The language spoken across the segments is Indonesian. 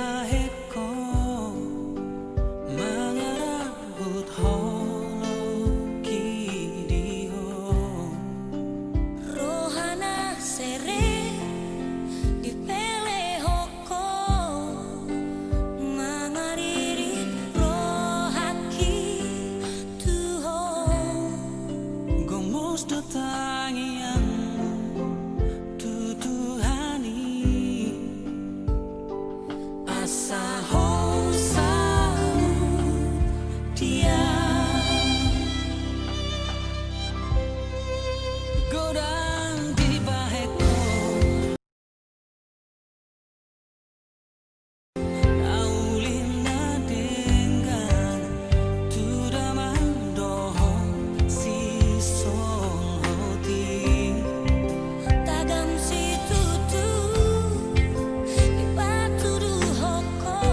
baheko mangarahut holo kidio rohana sere di pele hoko mangaririt rohaki tuho gomos tangianmu tutuhani asa hosamu dia godang di baheko aulina dengan tudamandoho si song hoti tagam si tutu di batu du hoko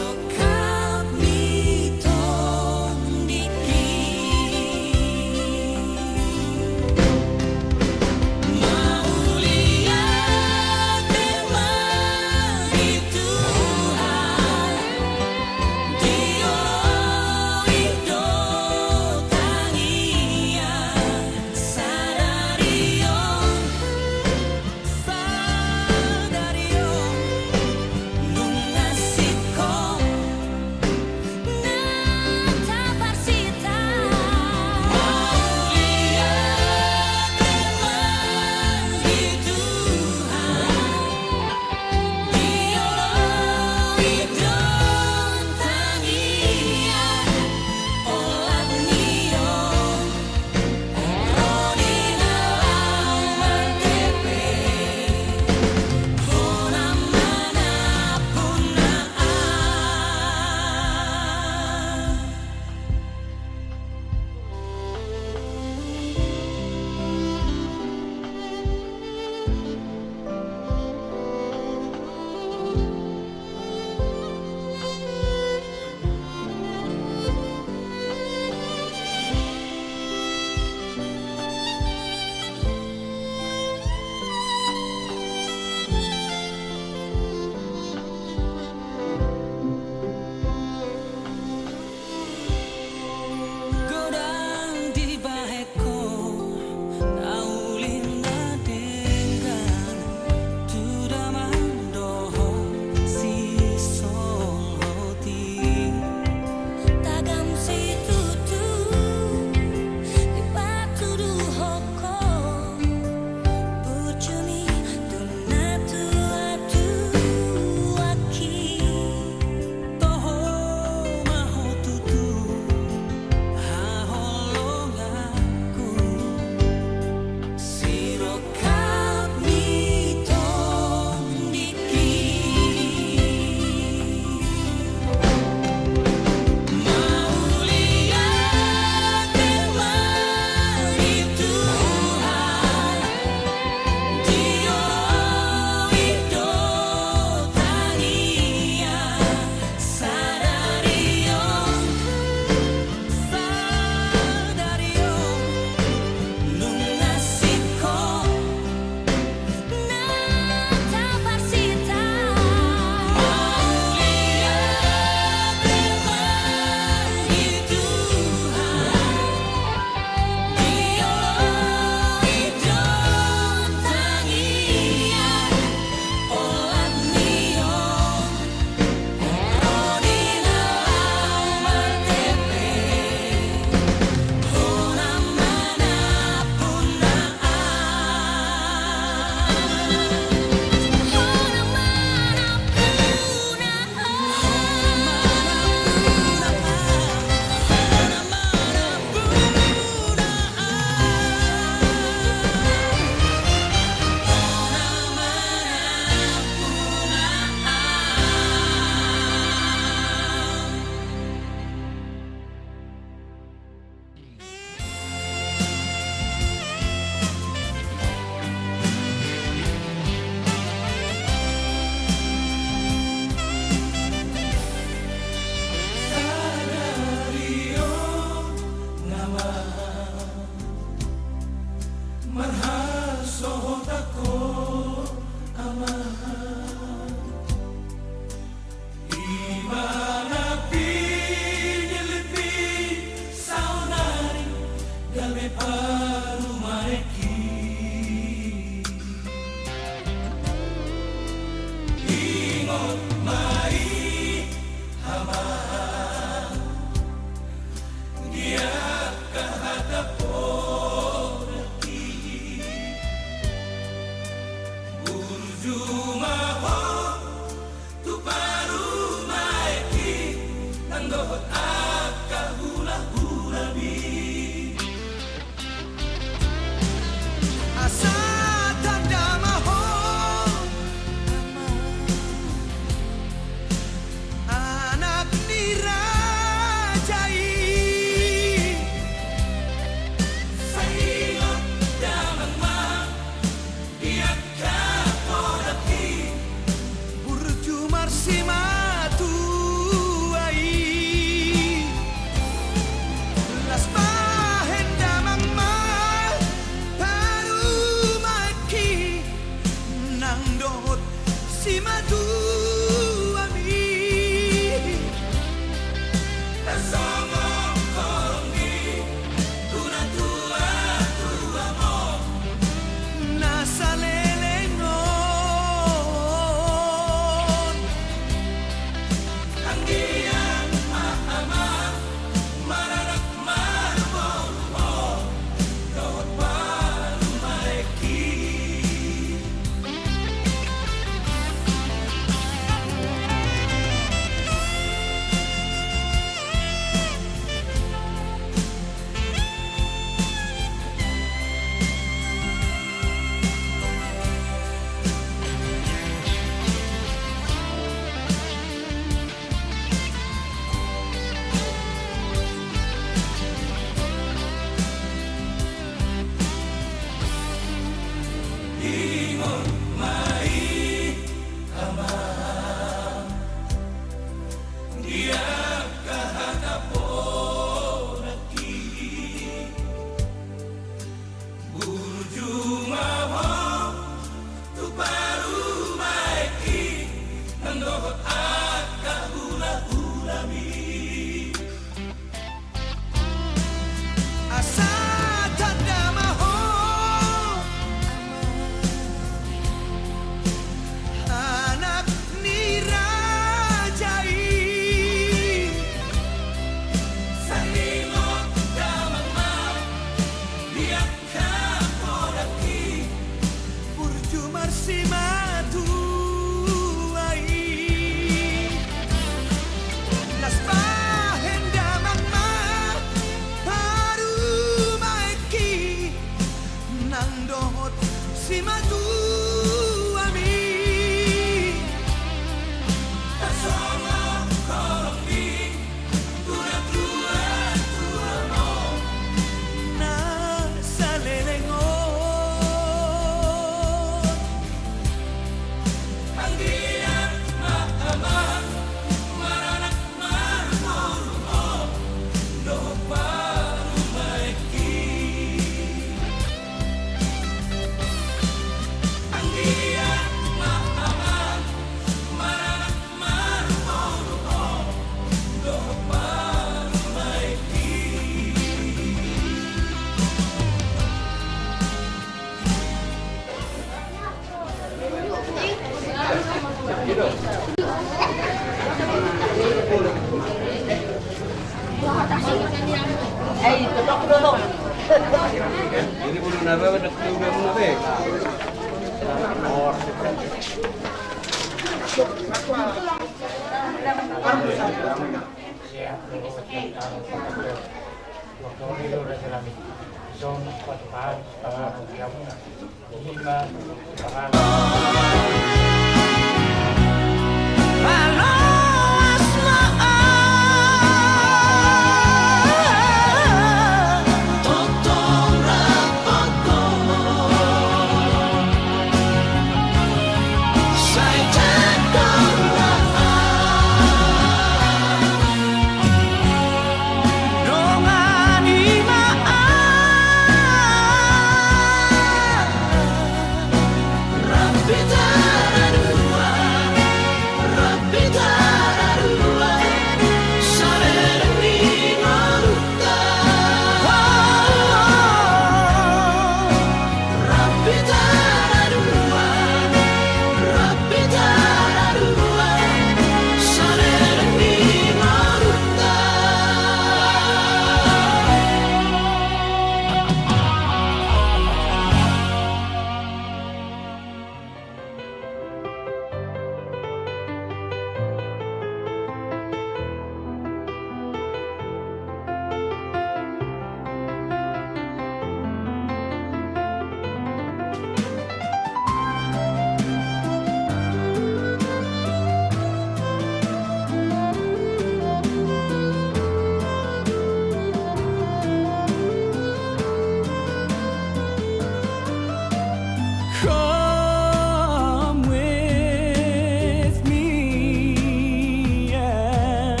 Come with me and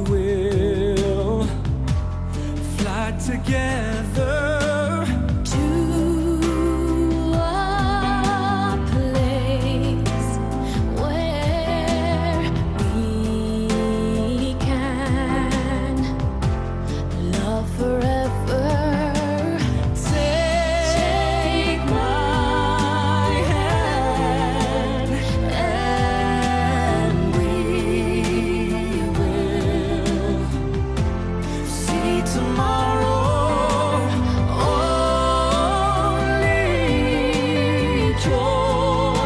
we will fly together to a place where we can love forever. Take my hand and we will see tomorrow. Only joy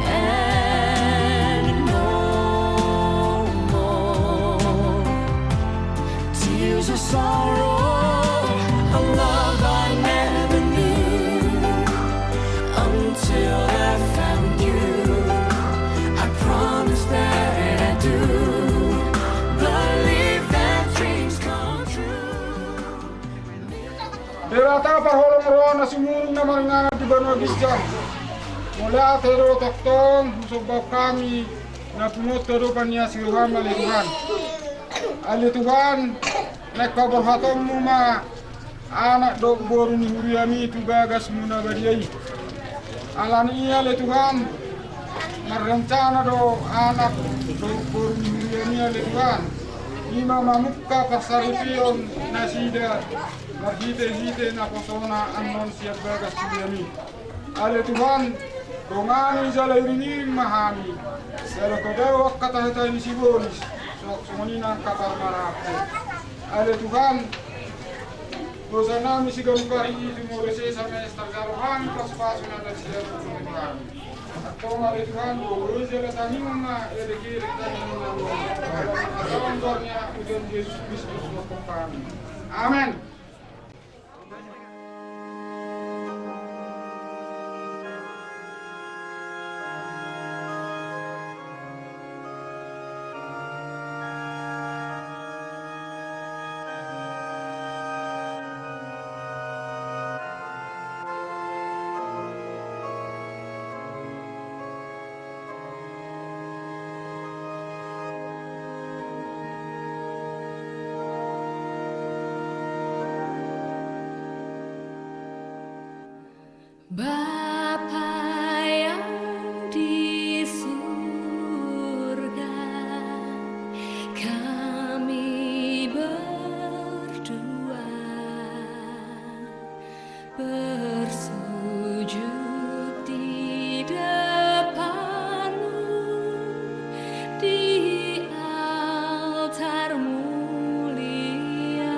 and no more tears or sorrow. A love I never knew until I found you. I promise that I do believe that dreams come true. Derata parholong roana sumurung na maringan di Banu Gisjam. Mula tero toktong sebab kami na pumoto pania siruhan ali Tuhan. Ali Tuhan nek kabarhatom muma anak dok boru ni huriami tu bagas muna badiai. Alani ali Tuhan merencana do anak dok boru ni huriami ali Tuhan. Ima mamukka pasaripion nasida marhite-hite na posona anon siap bagas huriami. Ali Tuhan dongani jalairini mahami. Selo kodeo kata hata ini sibolis. Sok sumonina kapal marape. Ali Tuhan dosa nami sigalukahi itu morese sampai stargarohan paspasuna dan siapa Tuhan. Atau Ali Tuhan dosa jelatanimna edekir tanimna. Dalam dornya ujian Yesus Kristus lakukan. Amin. Bapa yang di surga, kami berdua bersujud di depan-Mu di altar mulia.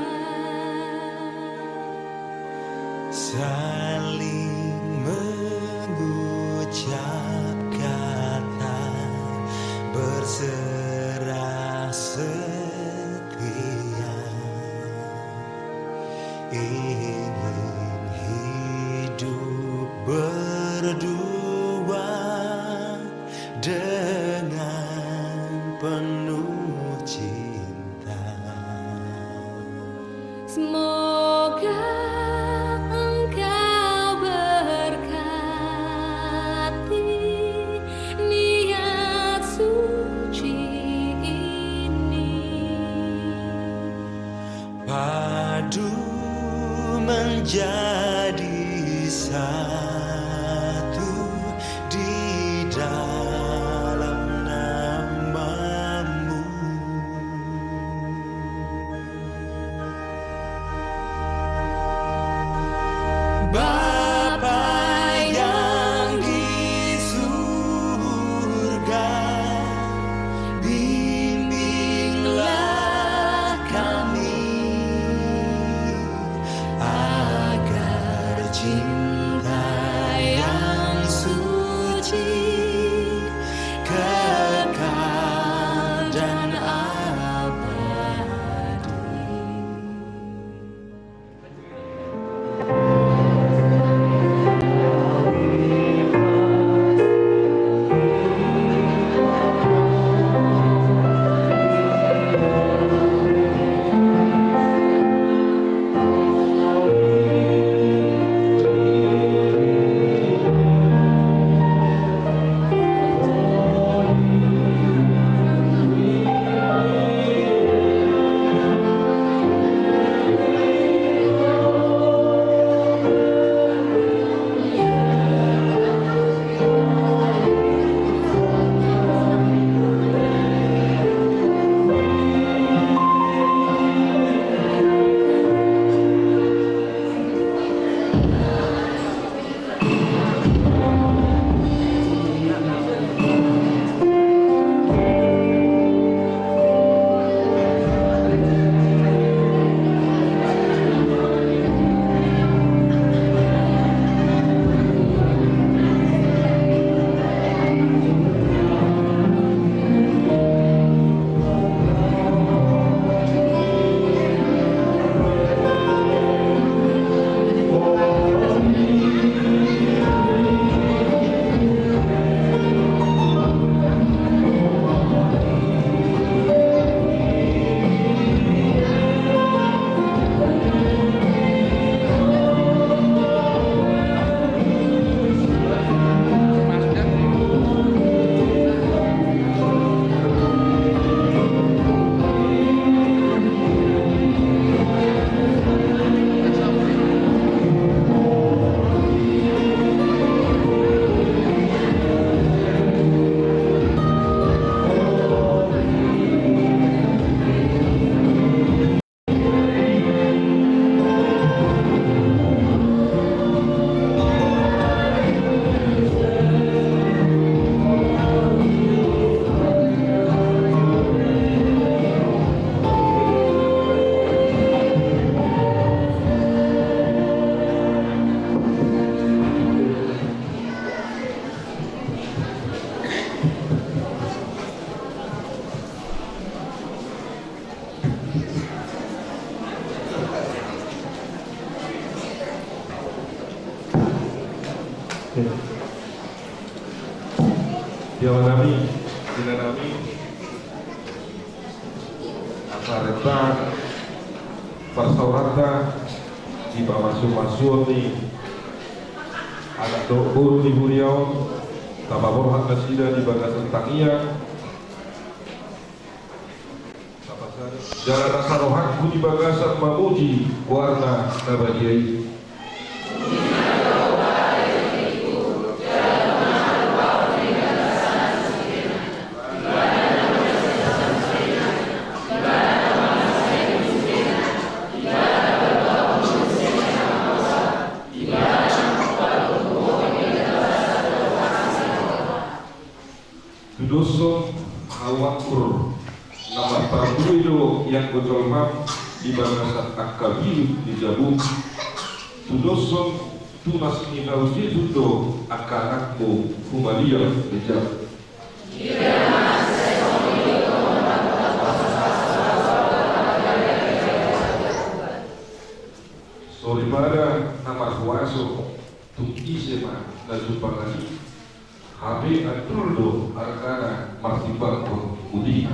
Diawanami, dinanami, asareta, persaurata, di masuk ni, anak guru di Buriau, tababor hak nasida di bagasan tangian, jalan asarohanku di bagasan mamuji warna nabadiai. Tudoso hawakur nama parduido yang botolmam di bangsa akabiru di jabung. Tudoso tunas minausi tudo akanakmu humalia bejab. Sorry pada nama kuaso tukisema na jupangani. Habe atuldo arkana martibang pun udiha.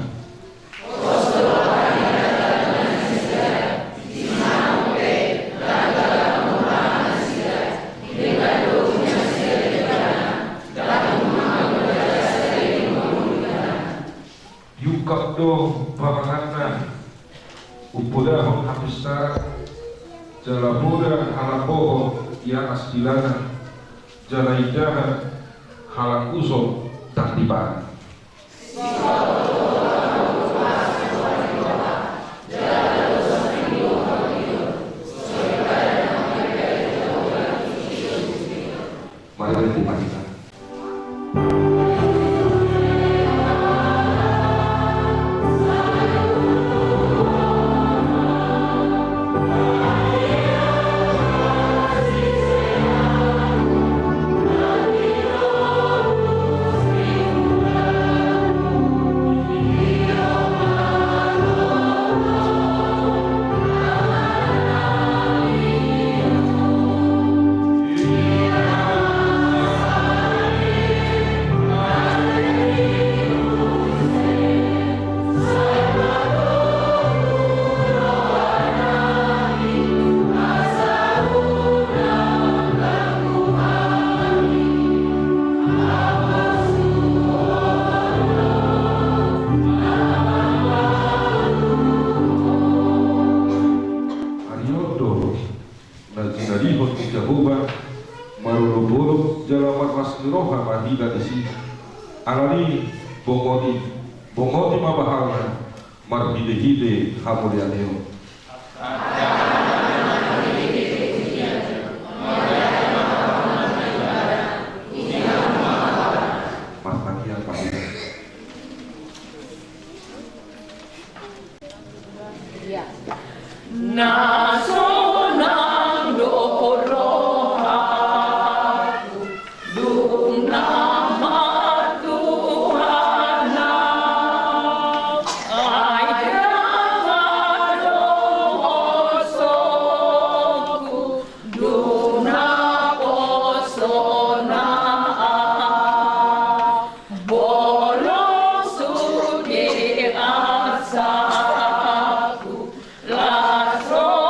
Yukap do pamanana upoda hong hapista jalaboda halaboho yang astilana jalaidahan halang usul tak tiba. Mari kita alani bongoti mabahala marbide hamulianeo. Masakian pahit. Nasonang doroha dung nama Tuhan ay osoku duna posona bolong sugi asaku lasro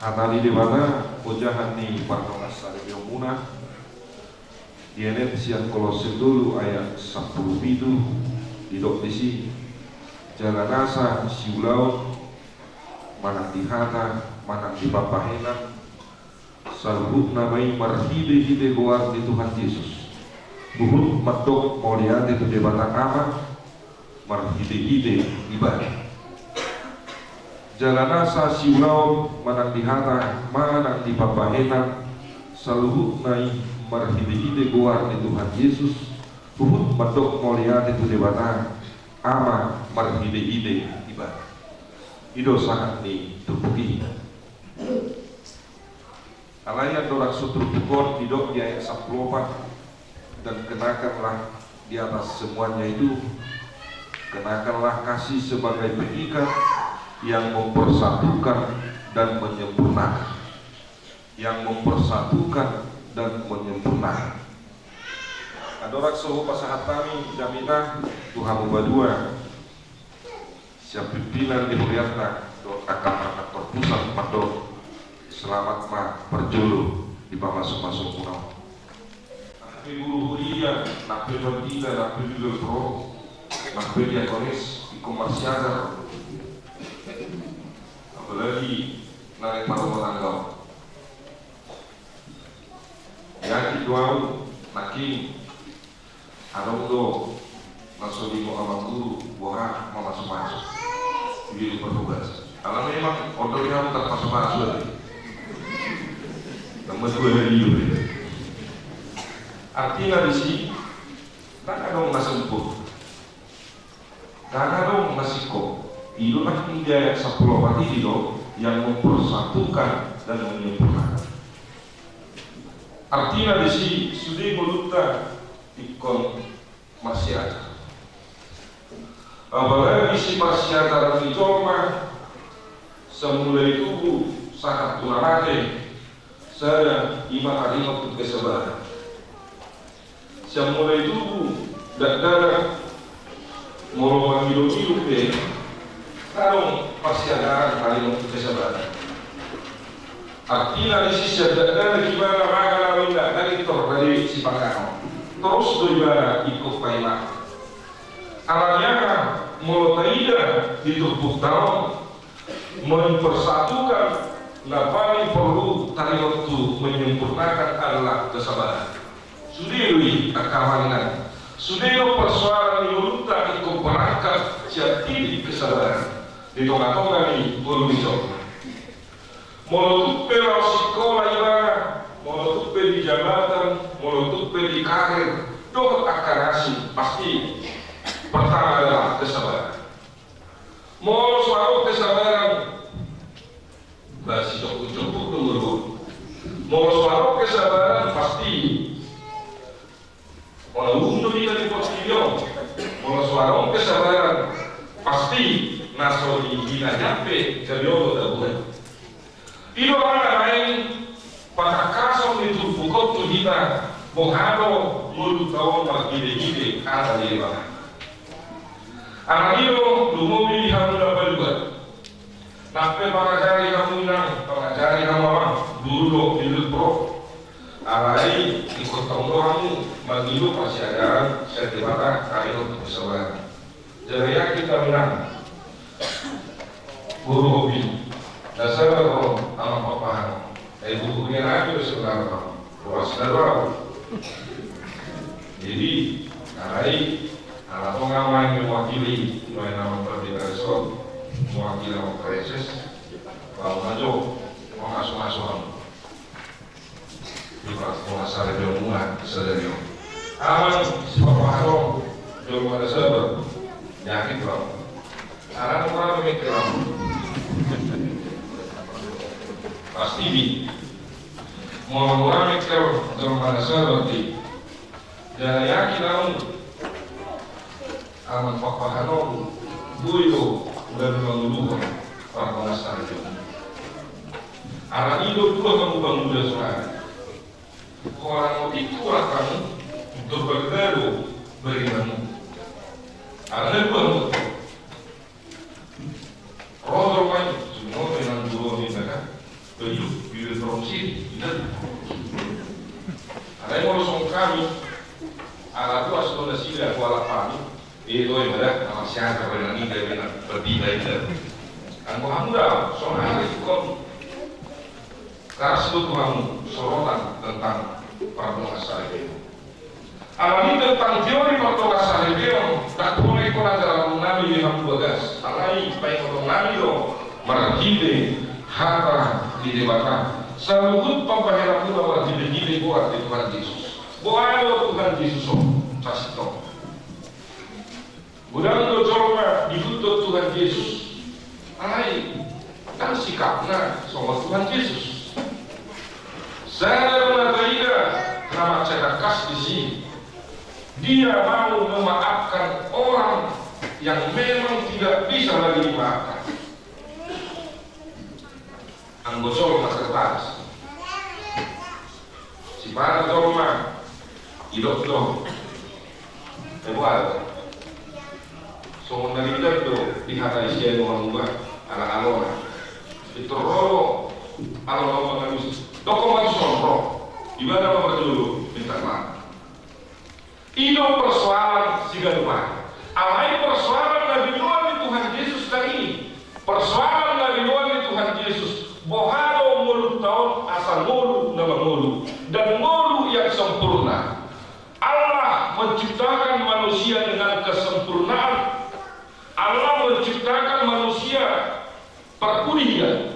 Hanali di mana ujahan ni Barnabas dari Yomuna Dienet siang Kolose dulu ayat 10 itu didok disi jalan asa siulau manang dihata manang dipapahenan salhut namai marhide hide goar di Tuhan Yesus buhut matok mauliate tu debata ama marhide hide ibadah jalan asa siulau manang dihata manang dipapahenan saluhut nai marhide-hide goar di Tuhan Yesus buhut matok mauliate tu debata ama marhide-hide ibadah ido sangat ni terpuji alayan dorak sutrupukon idok di ayat 14 dan kenakanlah di atas semuanya itu kenakanlah kasih sebagai pengikat yang mempersatukan dan menyempurnakan yang mempersatukan dan menyempurnakan adorak soho pasahat kami jamina Tuhan badua siap pimpinan dimuliatna dot akan anak terpusat padok selamat ma perjulu di masuk-masuk punau nakpe guru kuliah nakpe bandila nakpe juga pro nakpe diakonis di komersial apalagi naik paru tanggau ya kiduau naki arong do nasodimo amang guru boha mau masuk-masuk jadi bertugas kalau memang ordernya tak masuk-masuk nomor 2 dari itu artinya di sini tak ada masempur tak ada masiko itu kan hingga ayat 10 pati itu yang mempersatukan dan menyempurnakan artinya di sini sudah meluta ikon masyarakat apalagi si masyarakat di Joma semula itu sangat tunarate saya ima kalimat untuk kesabaran semula itu tidak ada mau hidup deh kalau masyarakat kalimat untuk kesabaran artinya di sisi tidak ada gimana maka tidak dari dari si pakano terus daripada ikut paimak alatnya mulut tidak ditumpuk tahun mempersatukan nah paling perlu tadi waktu menyempurnakan adalah kesabaran sudah akawanan sudah persoalan mulut tak ikut perangkat jati kesabaran di tengah-tengah ini belum bisa mulut pelau sekolah ibadah mulut di jabatan mulut di karir dok akarasi pasti pertama adalah kesabaran mau suatu kesabaran Basi cukup-cukup dulu. Mau suara kesabaran pasti. Mau undur di postilio. Mau suara kesabaran pasti. Naso di hina nyampe keriodo dabuhan. Ilo orang lain pada kasong itu bukot tu hina bohado mulut tahun bergide-gide ada di bawah. Anak ilo lumobi hamula balubat. Nape pengajari kamu inang, pengajari kamu apa? Dulu bilut pro. Alai ikut tahun kamu mengilu pasti ajaran sertifikat kayu kesabaran. Jadi kita menang. Guru hobi, dasar kalau anak paham. Buku yang ada sebenarnya luas darah. Jadi, alai anak pengaman yang mewakili nama Perdikasol, mewakili nama Kreses, kalau maju mau masuk-masuk. Di pasar Jomuna sederhana. Aman sepaharo Jomuna sabar, yakin bang. Anak orang memikir pasti bi mau orang mikir Jomuna sabar di jangan yakin kamu aman pakpahano buyo udah mengulukan para pengasar itu. Anak hidup juga kamu bangun udah suara. Orang itu kamu untuk bergaduh berimanmu. Anak bangun. Roh main semua dengan dua minta baju biru promsi dan ada yang ngurus kami. Anak itu asal nasi dan kuala kami. Itu yang ada nama siapa yang ini dari berbeda itu. Angko hamda soalnya itu kau karena sebut kamu sorotan tentang para pengasar itu. Alami tentang teori pertolongan itu tak boleh kau dalam nabi yang bagas. Alai baik orang nabi lo merhide harta di dewata. Selalu pembayaran pula merhide buat di Tuhan Yesus. Buat Tuhan Yesus casito. Budang do jorma ditutup Tuhan Yesus. Alai kan sikapnya sama Tuhan Yesus. Saya mengajarkan nama cerdas di sini. Dia mau memaafkan orang yang memang tidak bisa lagi dimaafkan. Anggosol kertas. Si para dorma hidup dong. Ebual. So menalidat do di hati siya orang muda anak alona. Itu rolo alona mengalus. Doko masuk ibadah apa dulu minta maaf. Itu persoalan sigaduan. Alai persoalan Nabi Nuh Tuhan Yesus tadi. Persoalan Nabi Nuh Tuhan Yesus. Bohado mulut tahun asal mulut nama mulut dan mulut yang sempurna. Allah menciptakan manusia dengan kesempurnaan. Allah menciptakan manusia perkulian.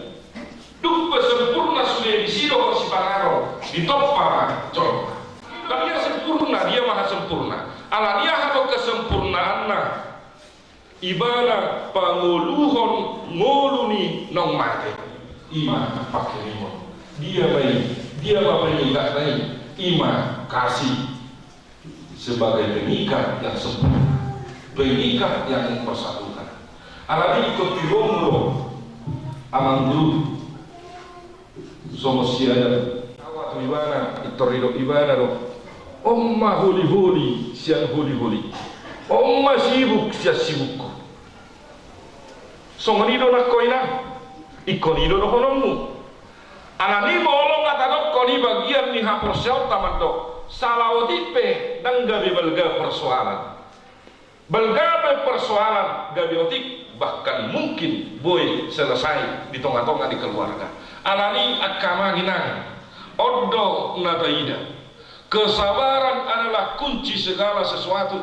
Duk sempurna sudah disiro si Panaro ditoppa coba. Dan dia sempurna, dia maha sempurna. Allah dia harus kesempurnaan ibadah panguluhon ngoluni nong mate. Ima pakai limon. Dia baik, dia bapak enggak baik. Ima kasih sebagai pengikat yang sempurna, pengikat yang mempersatukan. Allah ikut tiromlo amang guru. Somos siada awat ibana itorido ibana do omma huli sian huli omma sibuk sia sibuk somanido na koina ikonido no honomu anani bolong atadok koni bagian ni haporsel tamando salaotipe nang gabi belga persoalan gabiotik bahkan mungkin boleh selesai di tengah-tengah di keluarga. Alani akama ginang odo nataida. Kesabaran adalah kunci segala sesuatu.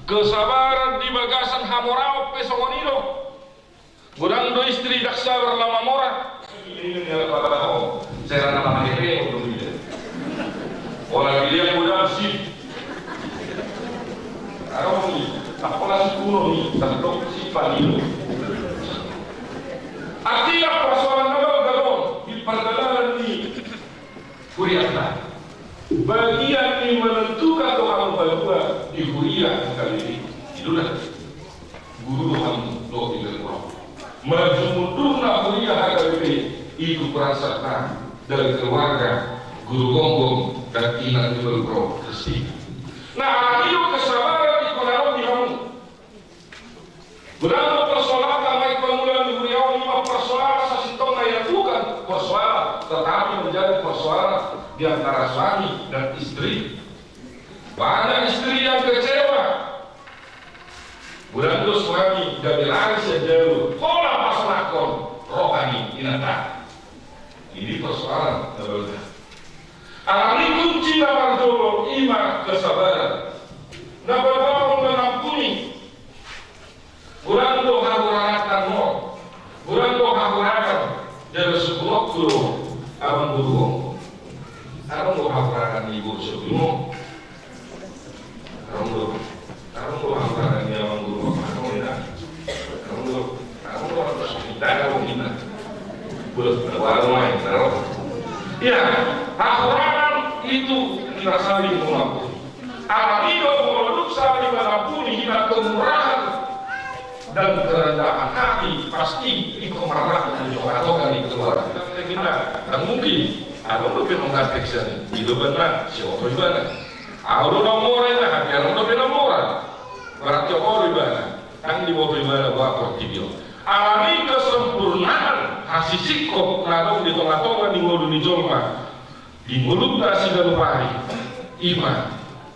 Kesabaran di bagasan hamorao pesongonido. Gudang do istri dak sabar lama mora. Ini adalah pada saya nama mahir untuk dia. Orang dia gudang sip. Arong ni apalah kuno ni tak dok sipan itu. Artinya persoalan apa Kuriata. Bagian yang menentukan Tuhan berdua di Huria kali ini. Itulah guru Tuhan lo tidak kurang. Maju mundurna Huria kali ini itu peran serta dari keluarga guru gonggong dan inang di bergro Kristi. Nah, itu kesabaran di konaron di kamu. Berapa persoalan kamai pemulaan di Huria lima persoalan sasitong yang bukan persoalan, tetapi menjadi persoalan di antara suami dan istri. Banyak istri yang kecewa. Bulan itu suami dari lari sejauh kola pasanakon rohani inata. Ini persoalan terbelah. Alami kunci nama dulu iman kesabaran. Nama dulu mengampuni. Bulan itu hahuratan mo. Bulan itu hahuratan dari sebuah guru abang guru. Arong lo hafrakan ibu sebelum Arong lo hafrakan ni awang guru apa ya? Arong lo harus kita kalau kita boleh baru main taruh. Ya, hafrakan itu kita saling mengampuni. Apabila produk saling mengampuni hina kemurahan dan kerendahan hati pasti itu marah atau kali keluar. Kita tak mungkin. Ako lo pinong teksan, ilo ba na? Siya ko ba na? Ako lo namora na, hati ako lo pinamora. Berarti ako ba na? Ang di mo ba na ba ako tibyo? Alami kesempurnaan hasil sikop lalu di tengah-tengah di ngulu di jolma di mulut nasi dan pari iman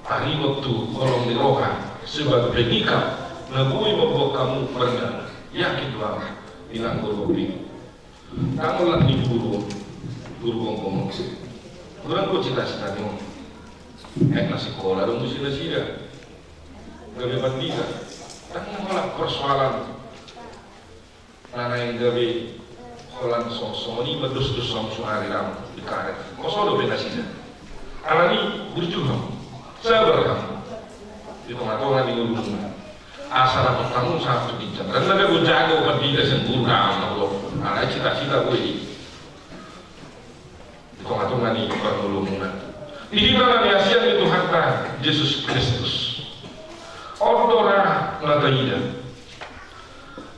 hari waktu kolom di roha sebagai penikah nabui membuat kamu pernah yakin banget bilang guru kamu lah di guru ngomong kurang kau cita-cita ni nasi sekolah dong sila-sila gabi bandita tak malah persoalan nana yang gabi kolan song ni berdus-dus sama suara ram di karet kosong do sila alani berjuang sabar kamu di tengah-tengah di ulu asal apa kamu satu bincang dan ada jago bandita sempurna Allah alai cita-cita gue tengah-tengah ni pertolongan. Ini dalam Yesus itu Tuhan Yesus Kristus. Ordora nataida.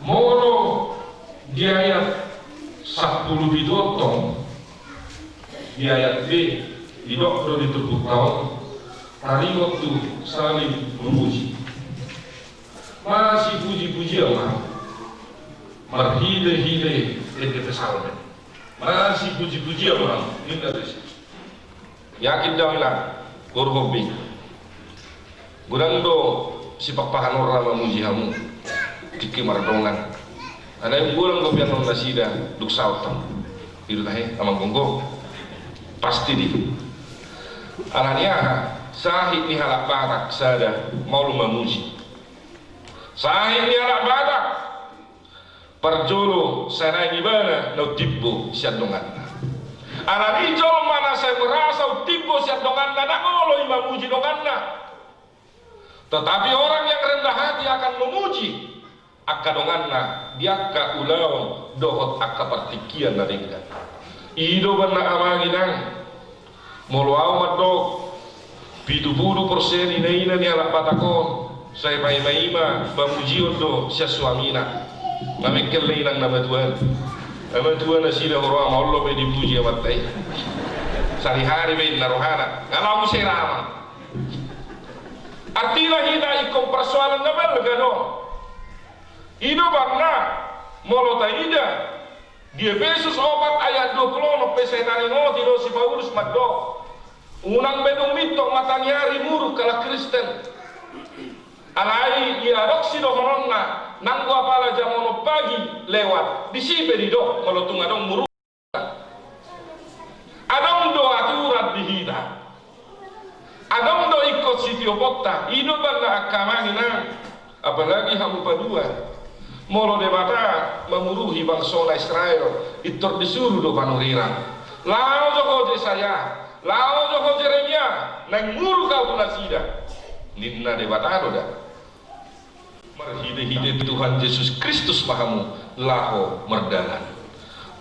Moro di ayat 10 bidotong di ayat B di dokter ditutup tahun hari waktu saling memuji. Masih puji-puji Allah. Marhile-hile ete salmen. Masih puji-puji orang ini dari situ. Yakin dah hilang, korhobi. Gudang do si papahan orang memuji kamu, kiki mardongan. Ada yang gudang do piano nasida duk sautam. Itu dah amang gonggo pasti di. Alania sahih ni halak batak sada mau memuji. Sahih ni halak batak. Perjolo sana ibana no tibbo siadongan. Alani jol mana saya merasa tibbo siadongan na ngolo memuji donganna. Tetapi orang yang rendah hati akan memuji akadonganna dia ka ulau dohot akapartikian na ringga. Ido bana amanginang moluau madok 70% ina ni ala patakon saya maima memuji do sia suamina. Kami kelainan nama Tuhan na sila orang Allah be dipuji amat tay. Sehari-hari be narohana. Ngalau saya ramah. Artinya kita ikut persoalan nabal gano. Ido bangna molota ida. Di Efesus 4 ayat 20 no pesenani no tiro si Paulus maddo. Unang bedung mito matanyari muruk kala Kristen. Alai iaroksi do hononna. Nanggo apala jamono pagi lewat di sipe di dok melotung adong muru adong do aturan di hida adong do ikut sitio potta ino banda akamangina apalagi hamu padua molo debata memuruhi bangsa Israel itor disuruh do panuriran lao joko saya lao joko Jeremia nang muru kau tunasida ninna debata dah Marhide-hide Tuhan Yesus Kristus pahamu laho merdalan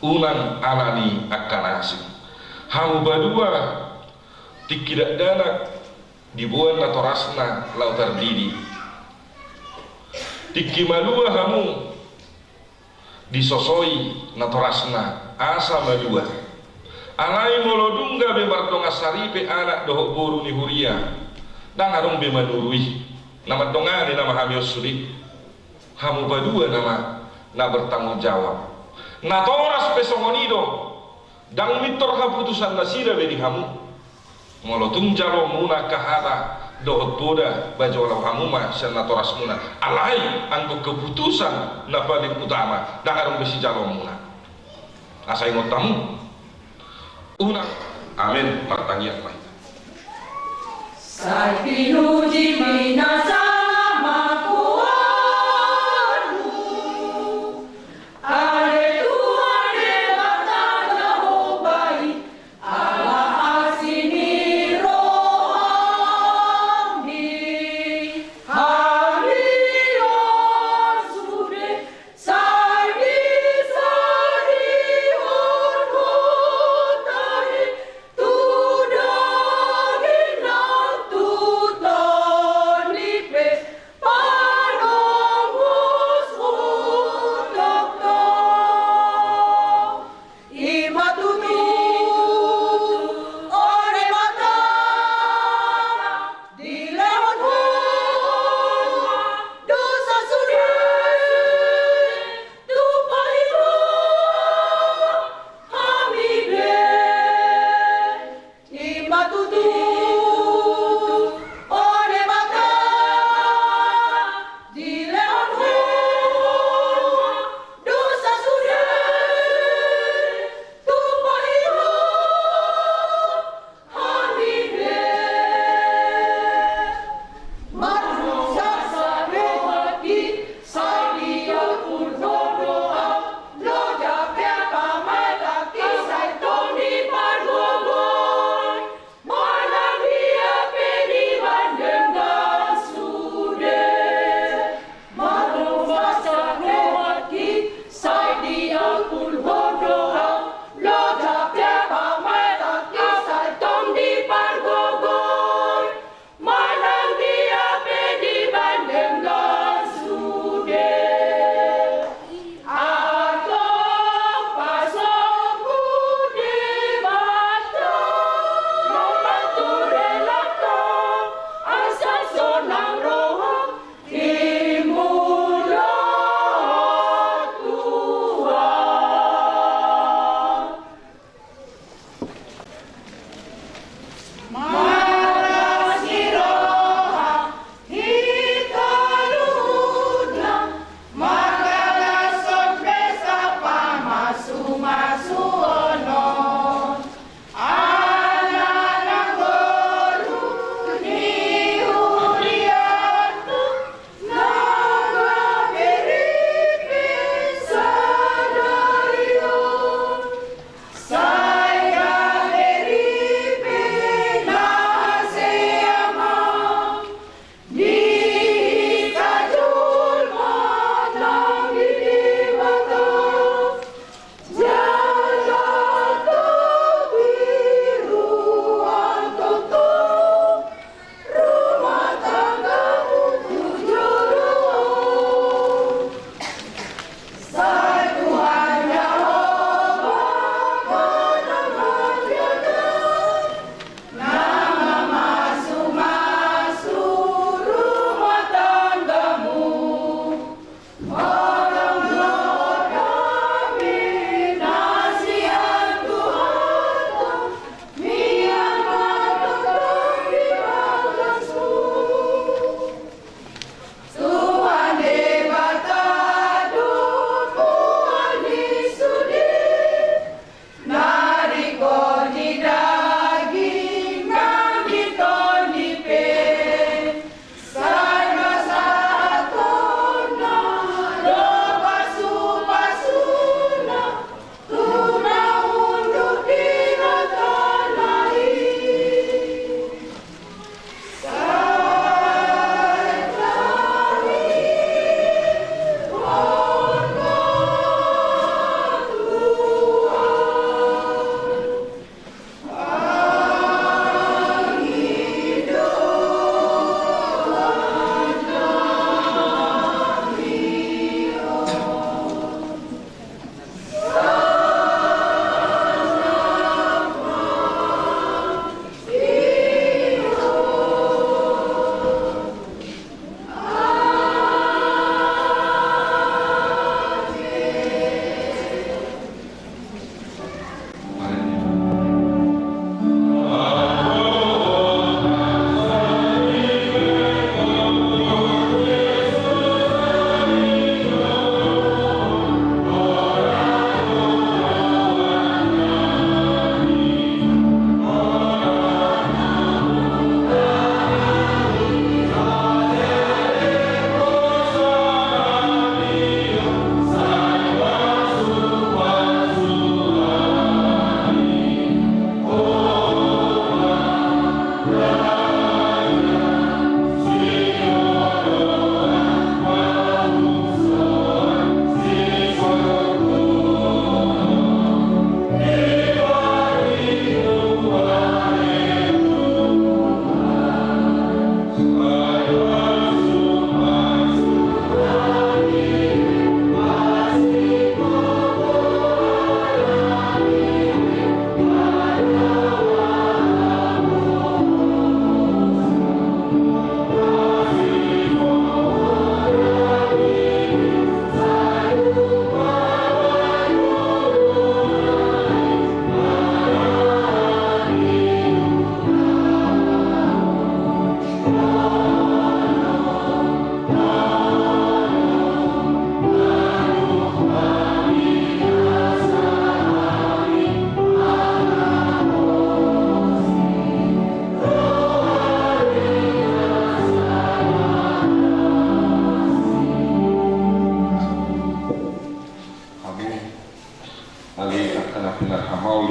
ulang alani akan asing Hamu badua tikidak danak dibuat na torasna lau tardidi. Tiki malua hamu disosoi na torasna asa madua. Alai molodungga be mardonga saripe anak dohok boru ni huria. Dang harung be manurui. Nama dongane nama hamios suri. Hamu badua nama na bertanggung jawab. Na toras pesongonido. Dang mitor haputusan nasira be di hamu. Molotung jalo muna kahara dohot boda bajolau hamu ma sana toras muna. Alai angko keputusan na paling utama. Dang harung besi jalo muna. Asai ngotamu. Una, amin, martangiak mai. Sai pinuji minasana makuanu. Ale Tuhan debatana hobai. Ala asini rohamdi. Harion sude sadi sadi honotari. Tudagina tutoni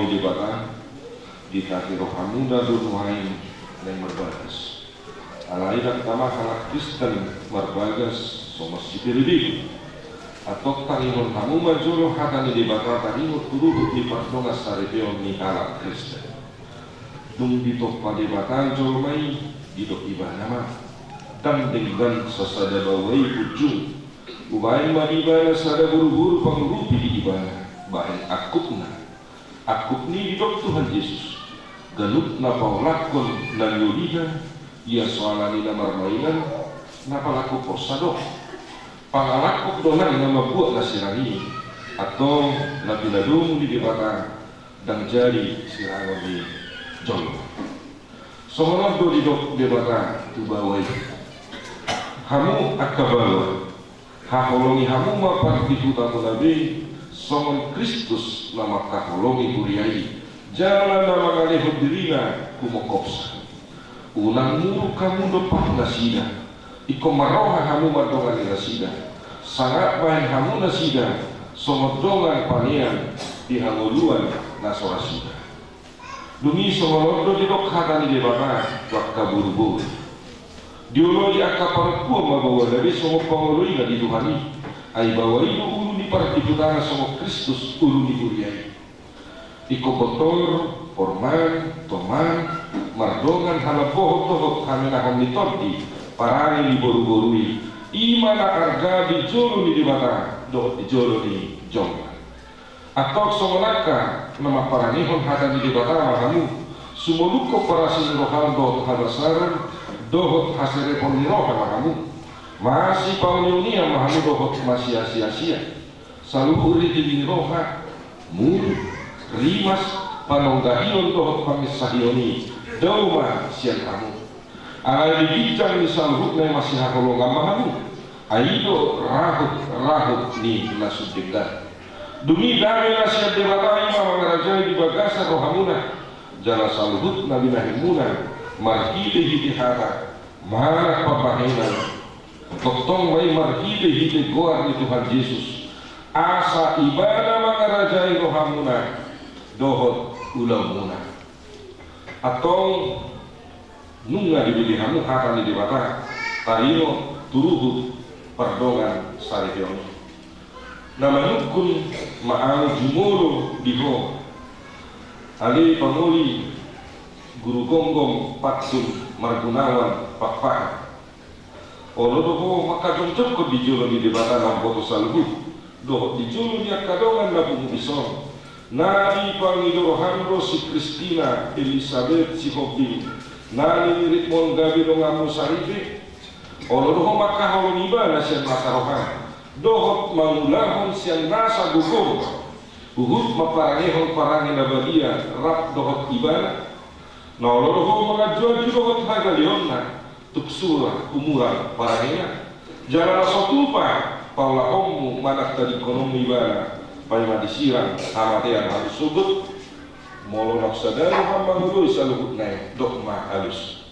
di bata ditati roh hamuna dunuhain dan merbagas alaidak tama halak Kristen merbagas somos sipiridi atau tangimun hamu majolo hatani di bata tanimut turuhut di pardongas sarepeon ni halak Kristen dung ditokpa di bata jolmai didok iba nama dan dengan sesada bawai ujung ubain manibana sada buru-buru pangrupi di ibana bahan akut ni didok Tuhan Yesus ganut na paulakon na yuliha ia soalani na marmainan na palaku porsadok pangalakok donan na mabuat na sirangi atau na pinadung di debata dan jadi sirangan di jolo somonod do didok debata tubawai hamu akabawa haholongi hamu mapartikuta munabi somon Kristus nama kaholongi kuriai jalan nama ngalehod dirina kumokopsa ulang muru kamu depan nasida iko maroha hamu madongan nasida sangat main hamu nasida somodongan panian dihanguluan nasorasida dumi somolodo didok hatani debata wakka buru-buru dioloi akka parapua mabawa dari somo pangoloi na diduhani ay bawai ulu ni para diputana somo Kristus ulu ni kuriai iko kotor forman toman mardongan halapohot-tohot haminahan ni torti parani ni boru-borui imana arga di jolo ni dibata dohot di jolo ni jongga atau somonaka nama paranihon hata ni dibata mahamu sumoluko parasin rohan dohot hadasaran dohot hasere poniroha mahamu masih pauniunia mahamu dohot masih asia-asia selalu uri di roha muru rimas panonggahion dohot pamisahioni dauma sian kamu alai dibicang ni salhut na masih hakolongan mahamu aido rahut ni nasudenggan dumi dami nasihat debatai mamangarajai di bagasa rohamuna jala salhut na binahimuna marhide hidihara mana papahinan toktong way marhide hide goar ni Tuhan Yesus asa ibadah mangarajai rohamuna dohot ulang muna atau nunga dibelihamu hatani dibata tarino turuhut pardongan saripion namanukun ma'al jumoro diho ali pangoli guru gonggong patsun margunawan pakpahan olodoho maka joncok ko dijolo di debata namboto salgu dohot dijolo ni akadongan na pumubison nari pangidorohando si Kristina Elizabeth si Hobi nari ritmon gabi dongamu sarife olodoho maka hawaniba na siyan masarohan dohot mangulahon siyan nasa gugur uhut maparangehon parangin na badia rap dohot ibana na olodoho mga jual dohot hagalion na tuksura umuran parangina jalan sotupa paulahomu manak tadi ekonomi ibana paima disirang amatean harus subut molo naksadari hamangului saluhut naik dokma halus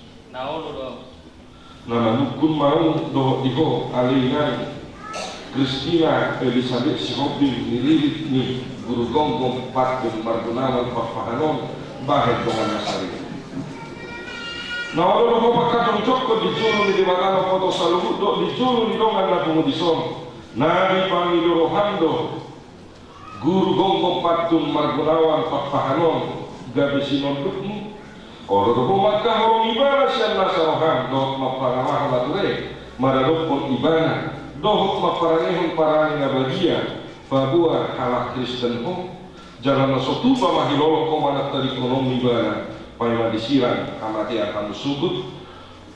nama nukun mau dohot diho alingan Kristina Elizabeth si Hobi nililit ni guru gonggong patun margunawan papahanon bahet dongan nasari na olo ko pakatong joko di jolo ni dimana foto saluhut do di jolo ni dongan na pumudison nari pangidorohando guru gonggong patun margunawan papahanon gabi sinon dukmu olo ko maka horong ibana siyan nasarohan dohot mapangamah lature maradokon ibana dohot maparangehon parang na bagia babua halak Kristen ho jalan nasotupa mahilolo ko manak tadi ekonomi bana paima disiran amati akan subut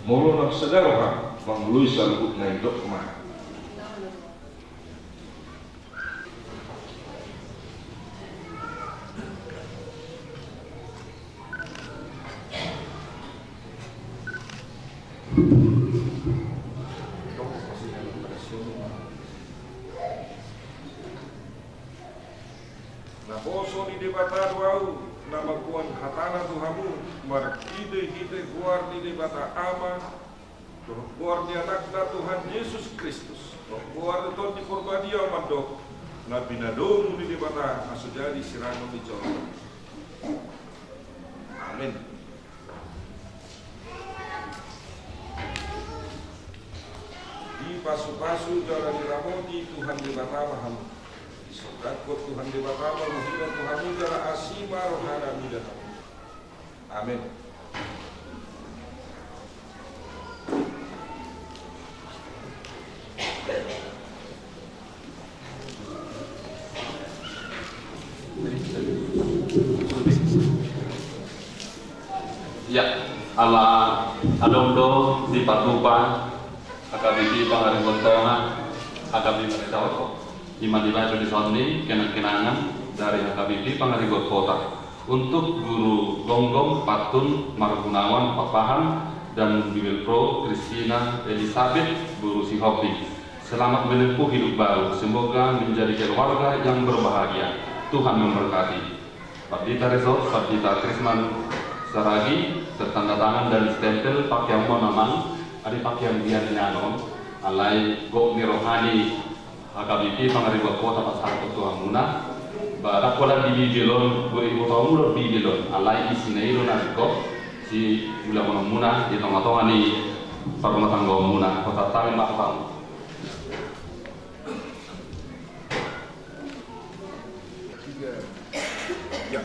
molo naksadaro mangului salubut na dokma na boso di debata duau nama kuan hatana tuhamu marhide hide guar di debata ama guar di anakna Tuhan Yesus Kristus guar di ton di korbadia mandok na binadomu di debata asujadi sirano di jolo Amin. Di pasu-pasu jalan diramoti Tuhan di Batam, Sokakot Tuhan di Batam, Muhibah Tuhan di jalan asima rohana midah. Amin. Ya, ala adomdo di patupa akabibi pangaring bontongan akabibi mereka iman dibaca di sini kenang-kenangan dari akabibi pangaring kota untuk guru Gonggong Patun Margunawan Papahan dan Bibil Pro Christina Elizabeth guru Sihobi. Selamat menempuh hidup baru, semoga menjadi keluarga yang berbahagia. Tuhan memberkati. Pardita Resort, Pardita Krisman Saragi, tertanda tangan dan stempel pakaian monamang, ada pakaian biar nyanon, alai gok nirohani, HKBP Pangaribua Kota Pasar Ketua Muna, barak kola di Bibilon, gue ibu tahu mulu Bibilon, alai isi nailo narikop, si mula muna di tengah-tengah ni rumah tangga Muna, Kota Tamin Makam. Ya.